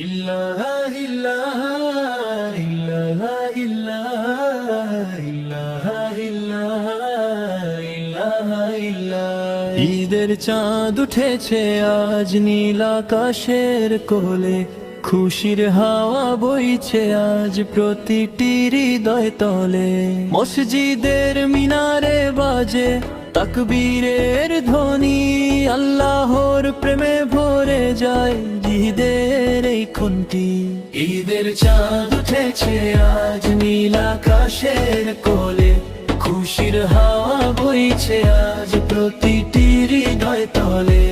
ইল্লাহা ইল্লাহা ইল্লাহা ইল্লাহা ইল্লাহা ইল্লাহা। ঈদের চাঁদ উঠেছে আজ নীল আকাশের কোলে, খুশির হাওয়া বইছে আজ প্রতিটি হৃদয় তলে। মসজিদের মিনারে বাজে তাকবীরের ধ্বনি, আল্লাহর প্রেমে ভরে যায় ঈদের এই খুনটি। ঈদের চাঁদ উঠেছে আজ নীল আকাশের কোলে, খুশির হাওয়া বইছে আজ প্রতিটি হৃদয় তলে।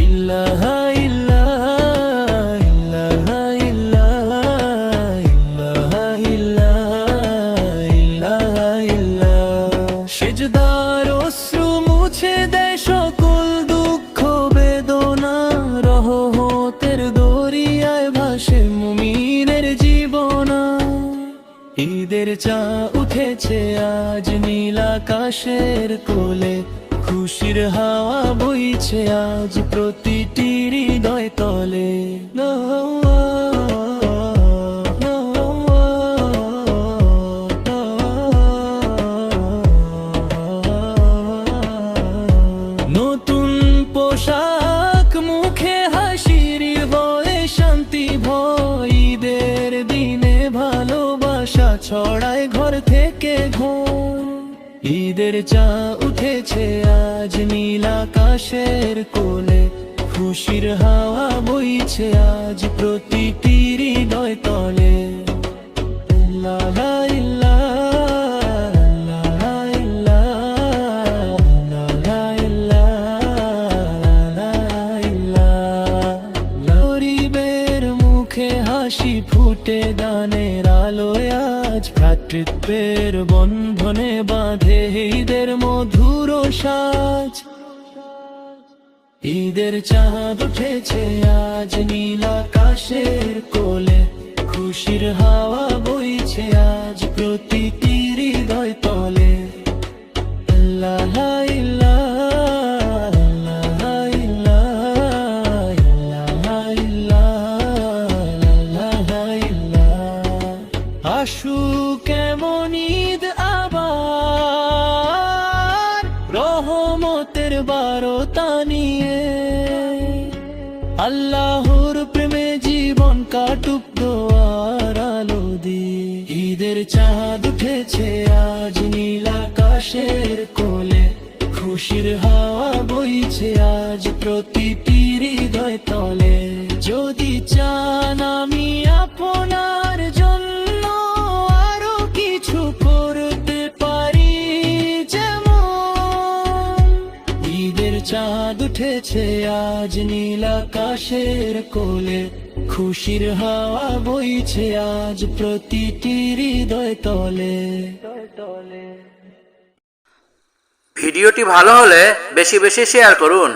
ইল্লাহা ইল্লাহা ইল্লাহা ইল্লাহা ইল্লাহা ইল্লাহা। সিজদার অশ্রু মুছে দেয় সকল দুঃখ বেদনা, রহমতের দরিয়ায় ভাসে মুমিনের জীবনা। ঈদের চাঁদ উঠেছে আজ নীল আকাশের কোলে, খুশির হাওয়া বইছে আজ প্রতিটি হৃদয় তলে। নতুন পোশাক মুখে হাসির বয়ে শান্তি ভয়, ঈদের দিনে ভালোবাসা ছড়ায় ঘর থেকে ঘর। ঈদের চাঁদ উঠেছে আজ নীল আকাশের কোলে, খুশির হাওয়া বইছে আজ প্রতিটি হৃদয় তলে। ইল্লাহা ইল্লাহা ইল্লাহা ইল্লাহা। গরিবের মুখে হাসি ফুটে দানের আলোয় আজ, ভ্রাতৃত্বের বন্ধনে বাঁধে ঈদের মধুর সাজ। ঈদের চাঁদ উঠেছে আজ নীল আকাশের কোলে, খুশির হাওয়া বইছে আজ প্রতিটি হৃদয় তলে। ইল্লাহা ইল্লাহা ইল্লাহা ইল্লাহা। আসুক কেমন ঈদ আবার রহমতের বারতা নিয়ে, আল্লাহর প্রেমে জীবন কাটুক দোয়ার আলো দিয়ে। ঈদের চাঁদ উঠেছে আজ নীল আকাশের কোলে, খুশির হাওয়া বইছে আজ প্রতিটি হৃদয় তলে। যদি চান আমি আপনার জন্য আরো কিছু করতে পারি যেমন, ঈদের চাঁদ উঠেছে আজ নীল আকাশের কোলে, খুশির হাওয়া বইছে আজ প্রতিটি হৃদয় তলে। ভিডিওটি ভালো হলে বেশি বেশি শেয়ার করুন।